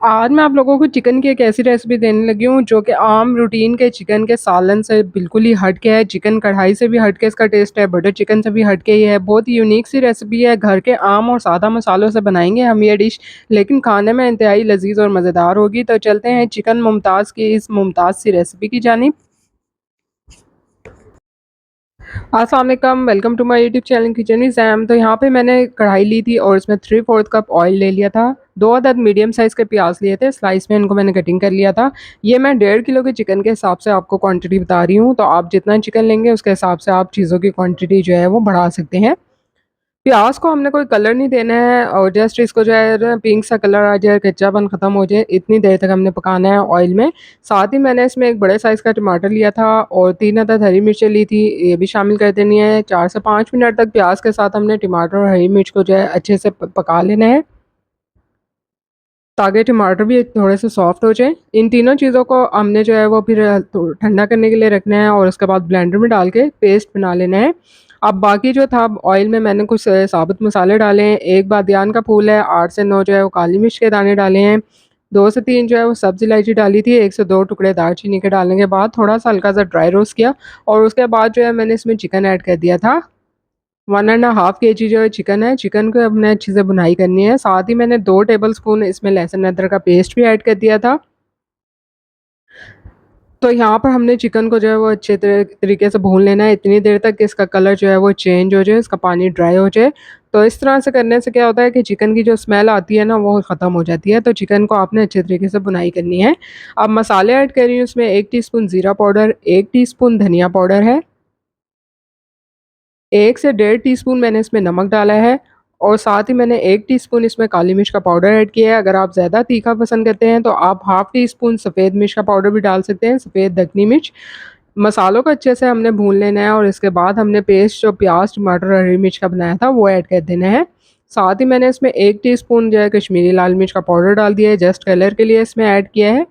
आज मैं आप लोगों को चिकन की एक ऐसी रेसिपी देने लगी हूँ जो कि आम रूटीन के चिकन के सालन से बिल्कुल ही हट के है। चिकन कढ़ाई से भी हट के इसका टेस्ट है, बटर चिकन से भी हट के ही है। बहुत ही यूनिक सी रेसिपी है। घर के आम और सादा मसालों से बनाएंगे हम ये डिश, लेकिन खाने में इंतहाई लजीज और मज़ेदार होगी। तो चलते हैं चिकन मुमताज़ की इस मुमताज़ सी रेसिपी की जानिब। अस्सलाम वालेकुम, welcome to my YouTube channel kitchen with Jam. तो यहाँ पे मैंने कढ़ाई ली थी और इसमें 3/4 कप ऑयल ले लिया था। 2 अदद मीडियम साइज़ के प्याज लिए थे, स्लाइस में इनको मैंने कटिंग कर लिया था। ये मैं 1.5 किलो के चिकन के हिसाब से आपको क्वांटिटी बता रही हूँ, तो आप जितना चिकन लेंगे उसके हिसाब से आप चीज़ों की क्वांटिटी जो है वो बढ़ा सकते हैं। प्याज को हमने कोई कलर नहीं देना है और जस्ट इसको जो है ना पिंक सा कलर आ जाए, कच्चापन ख़त्म हो जाए, इतनी देर तक हमने पकाना है ऑयल में। साथ ही मैंने इसमें एक बड़े साइज़ का टमाटर लिया था और 3 अदद हरी मिर्चें ली थी, ये भी शामिल कर देनी है। 4 से 5 मिनट तक प्याज के साथ हमने टमाटर और हरी मिर्च को जो है अच्छे से पका लेना है, ताकि टमाटर भी थोड़े से सॉफ्ट हो जाएँ। इन तीनों चीज़ों को हमने जो है वो फिर तो ठंडा करने के लिए रखना है और उसके बाद ब्लेंडर में डाल के पेस्ट बना लेना है। अब बाकी जो था ऑयल में मैंने कुछ साबुत मसाले डाले हैं। 1 बादियान का फूल है, 8 से 9 जो है वो काली मिर्च के दाने डाले हैं। 2 से 3 जो है वो सब्ज़ इलायची डाली थी। 1 से 2 टुकड़े दालचीनी के डालने के बाद थोड़ा-सा हल्का-सा ड्राई रोस्ट किया और उसके बाद जो है मैंने इसमें चिकन ऐड कर दिया था। 1 एंड हाफ केजी जो है चिकन है, चिकन को हमने अच्छे से भुनाई करनी है। साथ ही मैंने 2 टेबलस्पून इसमें लहसुन अदरक का पेस्ट भी ऐड कर दिया था। तो यहाँ पर हमने चिकन को जो है वो अच्छे तरीके से भून लेना है, इतनी देर तक कि इसका कलर जो है वो चेंज हो जाए, इसका पानी ड्राई हो जाए। तो इस तरह से करने से क्या होता है कि चिकन की जो स्मेल आती है ना वो ख़त्म हो जाती है। तो चिकन को आपने अच्छे तरीके से भुनाई करनी है। अब मसाले ऐड कर रही हूँ इसमें 1 टीस्पून ज़ीरा पाउडर, 1 टीस्पून धनिया पाउडर है, 1 से डेढ़ टीस्पून मैंने इसमें नमक डाला है और साथ ही मैंने 1 टीस्पून इसमें काली मिर्च का पाउडर ऐड किया है। अगर आप ज़्यादा तीखा पसंद करते हैं तो आप हाफ़ टी स्पून सफ़ेद मिर्च का पाउडर भी डाल सकते हैं, सफ़ेद दखनी मिर्च। मसालों को अच्छे से हमने भून लेना है और इसके बाद हमने पेस्ट जो प्याज़, टमाटर और हरी मिर्च का बनाया था वो ऐड कर देना है। साथ ही मैंने इसमें 1 टीस्पून जो है कश्मीरी लाल मिर्च का पाउडर डाल दिया है, जस्ट कलर के लिए इसमें ऐड किया है।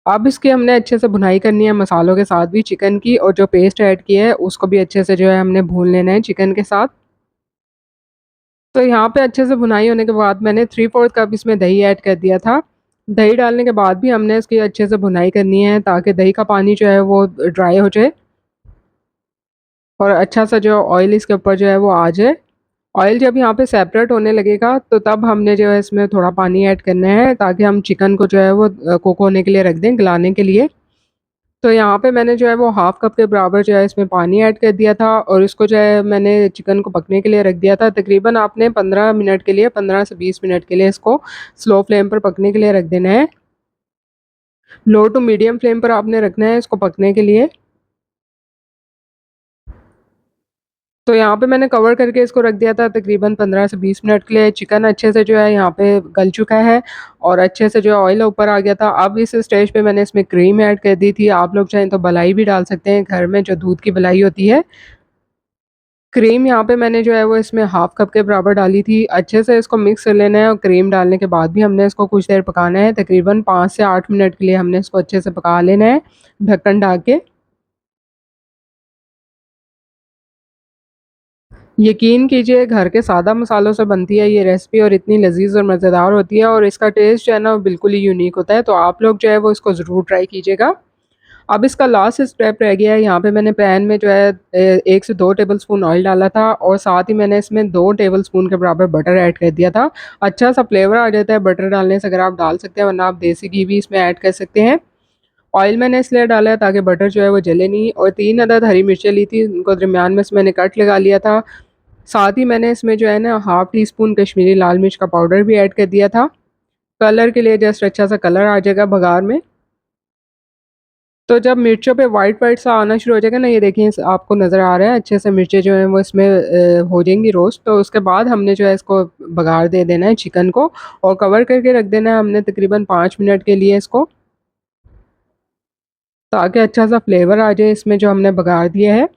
अब इसकी हमने अच्छे से भुनाई करनी है मसालों के साथ भी चिकन की, और जो पेस्ट ऐड किया है उसको भी अच्छे से जो है हमने भून लेना है चिकन के साथ। तो यहाँ पे अच्छे से भुनाई होने के बाद मैंने 3/4 कप इसमें दही ऐड कर दिया था। दही डालने के बाद भी हमने इसकी अच्छे से भुनाई करनी है ताकि दही का पानी जो है वो ड्राई हो जाए और अच्छा सा जो ऑयल इसके ऊपर जो है वो आ जाए। ऑयल जब यहाँ पे सेपरेट होने लगेगा तो तब हमने जो है इसमें थोड़ा पानी ऐड करना है ताकि हम चिकन को जो है वो कुक होने के लिए रख दें, गलाने के लिए। तो यहाँ पे मैंने जो है वो हाफ़ कप के बराबर जो है इसमें पानी ऐड कर दिया था और इसको जो है मैंने चिकन को पकने के लिए रख दिया था। तकरीबन आपने 15 मिनट के लिए, 15 से 20 मिनट के लिए इसको स्लो फ्लेम पर पकने के लिए रख देना है। लो टू मीडियम फ्लेम पर आपने रखना है इसको पकने के लिए। तो यहाँ पे मैंने कवर करके इसको रख दिया था तकरीबन 15 से 20 मिनट के लिए। चिकन अच्छे से जो है यहाँ पे गल चुका है और अच्छे से जो है ऑयल ऊपर आ गया था। अब इस स्टेज पे मैंने इसमें क्रीम ऐड कर दी थी। आप लोग चाहें तो मलाई भी डाल सकते हैं, घर में जो दूध की मलाई होती है। क्रीम यहाँ पे मैंने जो है वो इसमें हाफ़ कप के बराबर डाली थी। अच्छे से इसको मिक्स कर लेना है और क्रीम डालने के बाद भी हमने इसको कुछ देर पकाना है। तकरीबन 5 से 8 मिनट के लिए हमने इसको अच्छे से पका लेना है, ढक्कन ढक के। यकीन कीजिए घर के सादा मसालों से बनती है ये रेसिपी और इतनी लज़ीज़ और मज़ेदार होती है और इसका टेस्ट जो है ना बिल्कुल ही यूनिक होता है। तो आप लोग जो है वो इसको ज़रूर ट्राई कीजिएगा। अब इसका लास्ट स्टेप रह गया है। यहाँ पे मैंने पैन में जो है 1 से 2 टेबलस्पून ऑयल डाला था और साथ ही मैंने इसमें 2 टेबलस्पून के बराबर बटर ऐड कर दिया था। अच्छा सा फ्लेवर आ जाता है बटर डालने से, अगर आप डाल सकते हैं, वरना आप देसी घी भी इसमें ऐड कर सकते हैं। ऑयल मैंने इसलिए डाला है ताकि बटर जो है वो जले नहीं, और 3 अदद हरी मिर्चें ली थी, उनको दरमियान में से मैंने कट लगा लिया था। साथ ही मैंने इसमें जो है ना हाफ़ टी स्पून कश्मीरी लाल मिर्च का पाउडर भी ऐड कर दिया था, कलर के लिए, जस्ट अच्छा सा कलर आ जाएगा बघार में। तो जब मिर्चों पे वाइट वाइट सा आना शुरू हो जाएगा ना, ये देखिए आपको नज़र आ रहा है अच्छे से मिर्चें जो हैं वो इसमें हो जाएंगी रोस्ट। तो उसके बाद हमने जो है इसको बघार दे देना है चिकन को और कवर करके रख देना है हमने तकरीबन 5 मिनट के लिए इसको, ताकि अच्छा सा फ्लेवर आ जाए इसमें जो हमने बघार दिया है।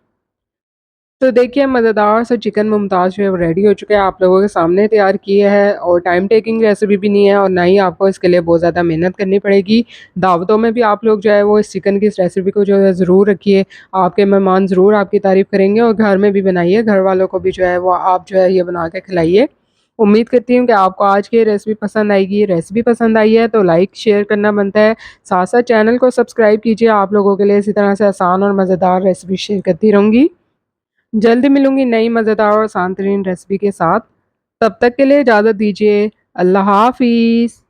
तो देखिए मज़ेदार सा चिकन मुमताज़ जो है वो रेडी हो चुका है, आप लोगों के सामने तैयार किया है और टाइम टेकिंग रेसिपी भी नहीं है और ना ही आपको इसके लिए बहुत ज़्यादा मेहनत करनी पड़ेगी। दावतों में भी आप लोग जो है वो इस चिकन की इस रेसिपी को जो है ज़रूर रखिए, आपके मेहमान ज़रूर आपकी तारीफ़ करेंगे और घर में भी बनाइए, घर वालों को भी जो है वो आप जो है ये बना के खिलाइए। उम्मीद करती हूँ कि आपको आज की ये रेसिपी पसंद आएगी। रेसिपी पसंद आई है तो लाइक शेयर करना बनता है। साथ-साथ चैनल को सब्सक्राइब कीजिए। आप लोगों के लिए इसी तरह से आसान और मज़ेदार रेसिपी शेयर करती रहूँगी। जल्दी मिलूँगी नई मज़ेदार और आसान तरीन रेसिपी के साथ। तब तक के लिए इजाज़त दीजिए। अल्लाह हाफ़िज़।